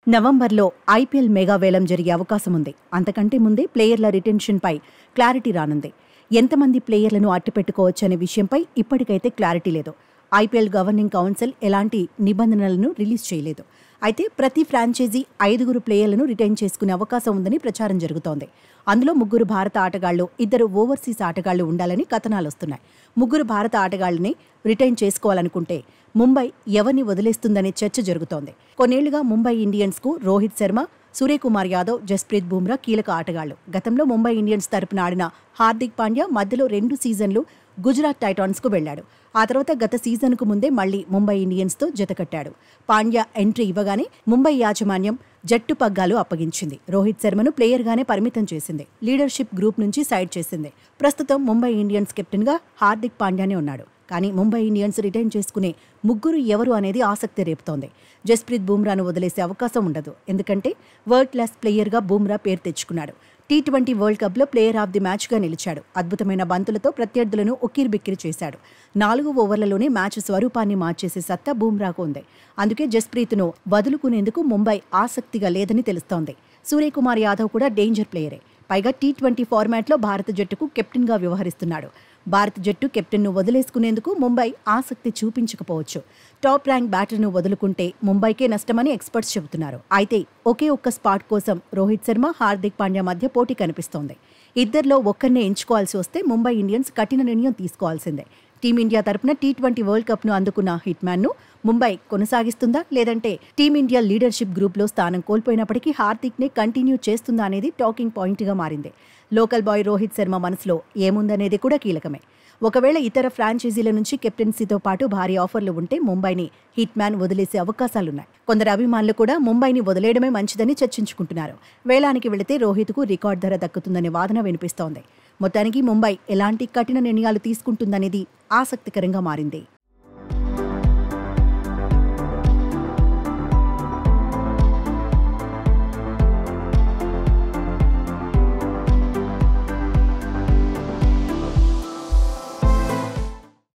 నవంబర్లో IPL mega వేలం జరిగే అవకాశం ఉంది. అంతకంటే ముందే ప్లేయర్ల రిటెన్షన్పై క్లారిటీ రానుంది. ఎంతమంది ప్లేయర్లను అట్టిపెట్టుకోవచ్చనే విషయంపై ఇప్పటికైతే క్లారిటీ లేదు. ఐపీఎల్ గవర్నింగ్ కౌన్సిల్ ఎలాంటి నిబంధనలను రిలీజ్ చేయలేదు. అయితే ప్రతి ఫ్రాంచైజీ 5 ప్లేయర్లను రిటైన్ చేసుకునే అవకాశం ఉందని ప్రచారం జరుగుతోంది. అందులో 3 భారత ఆటగాళ్లు, 2 ఓవర్సీస్ ఆటగాళ్లు ఉండాలని కథనాలొస్తున్నాయి. 3 భారత ఆటగాళ్లని రిటైన్ చేసుకోవాలనుకుంటే ముంబై ఎవరిని వదిలేస్తుందనే చర్చ జరుగుతోంది. కొన్నేళ్లుగా ముంబై ఇండియన్స్కు రోహిత్ శర్మ, సూర్యకుమార్ యాదవ్, జస్ప్రీత్ బుమ్రా కీలక ఆటగాళ్లు. గతంలో ముంబై ఇండియన్స్ తరపున ఆడిన హార్దిక్ పాండ్యా మధ్యలో 2 సీజన్లు గుజరాత్ టైటాన్స్కు వెళ్లాడు. ఆ తర్వాత గత సీజన్కు ముందే మళ్లీ ముంబై ఇండియన్స్తో జతకట్టాడు. పాండ్యా ఎంట్రీ ఇవ్వగానే ముంబై యాజమాన్యం జట్టు పగ్గాలు అప్పగించింది. రోహిత్ శర్మను ప్లేయర్గానే పరిమితం చేసింది. లీడర్షిప్ గ్రూప్ నుంచి సైడ్ చేసింది. ప్రస్తుతం ముంబై ఇండియన్స్ కెప్టెన్గా హార్దిక్ పాండ్యానే ఉన్నాడు. కానీ ముంబై ఇండియన్స్ రిటైన్ చేసుకునే 3 ఎవరు అనేది ఆసక్తి రేపుతోంది. జస్ప్రీత్ బుమ్రాను వదిలేసే అవకాశం ఉండదు. ఎందుకంటే వరల్డ్ క్లాస్ ప్లేయర్గా బుమ్రా పేరు తెచ్చుకున్నాడు. T20 వరల్డ్ కప్లో ప్లేయర్ ఆఫ్ ది మ్యాచ్గా నిలిచాడు. అద్భుతమైన బంతులతో ప్రత్యర్థులను ఉక్కిరిబిక్కిరి చేశాడు. 4 ఓవర్లలోనే మ్యాచ్ స్వరూపాన్ని మార్చేసే సత్తా బుమ్రాకు ఉంది. అందుకే జస్ప్రీత్ను వదులుకునేందుకు ముంబై ఆసక్తిగా లేదని తెలుస్తోంది. సూర్యకుమార్ యాదవ్ కూడా డేంజర్ ప్లేయరే. పైగా T20 ఫార్మాట్లో భారత జట్టుకు కెప్టెన్గా వ్యవహరిస్తున్నాడు. భారత జట్టు కెప్టెన్ను వదిలేసుకునేందుకు ముంబై ఆసక్తి చూపించకపోవచ్చు. టాప్ ర్యాంక్ బ్యాటర్ను వదులుకుంటే ముంబైకే నష్టమని ఎక్స్పర్ట్స్ చెబుతున్నారు. అయితే ఒకే ఒక్క స్పాట్ కోసం రోహిత్ శర్మ, హార్దిక్ పాండ్యా మధ్య పోటీ కనిపిస్తోంది. ఇద్దరిలో ఒక్కరినే ఎంచుకోవాల్సి వస్తే ముంబై ఇండియన్స్ కఠిన నిర్ణయం తీసుకోవాల్సిందే. టీమిండియా తరపున T20 వరల్డ్ కప్ను అందుకున్న హిట్మ్యాన్ను ముంబై కొనసాగిస్తుందా, లేదంటే టీమిండియా లీడర్షిప్ గ్రూప్లో స్థానం కోల్పోయినప్పటికీ హార్దిక్నే కంటిన్యూ చేస్తుందా అనేది టాకింగ్ పాయింట్గా మారింది. లోకల్ బాయ్ రోహిత్ శర్మ మనసులో ఏముందనేది కూడా కీలకమే. ఒకవేళ ఇతర ఫ్రాంచైజీల నుంచి కెప్టెన్సీతో పాటు భారీ ఆఫర్లు ఉంటే ముంబైని హిట్మ్యాన్ వదిలేసే అవకాశాలున్నాయి. కొందరు అభిమానులు కూడా ముంబైని వదిలేయడమే మంచిదని చర్చించుకుంటున్నారు. వేలానికి వెళితే రోహిత్కు రికార్డ్ ధర దక్కుతుందనే వాదన వినిపిస్తోంది. మొత్తానికి ముంబై ఎలాంటి కఠిన నిర్ణయాలు తీసుకుంటుందనేది ఆసక్తికరంగా మారింది.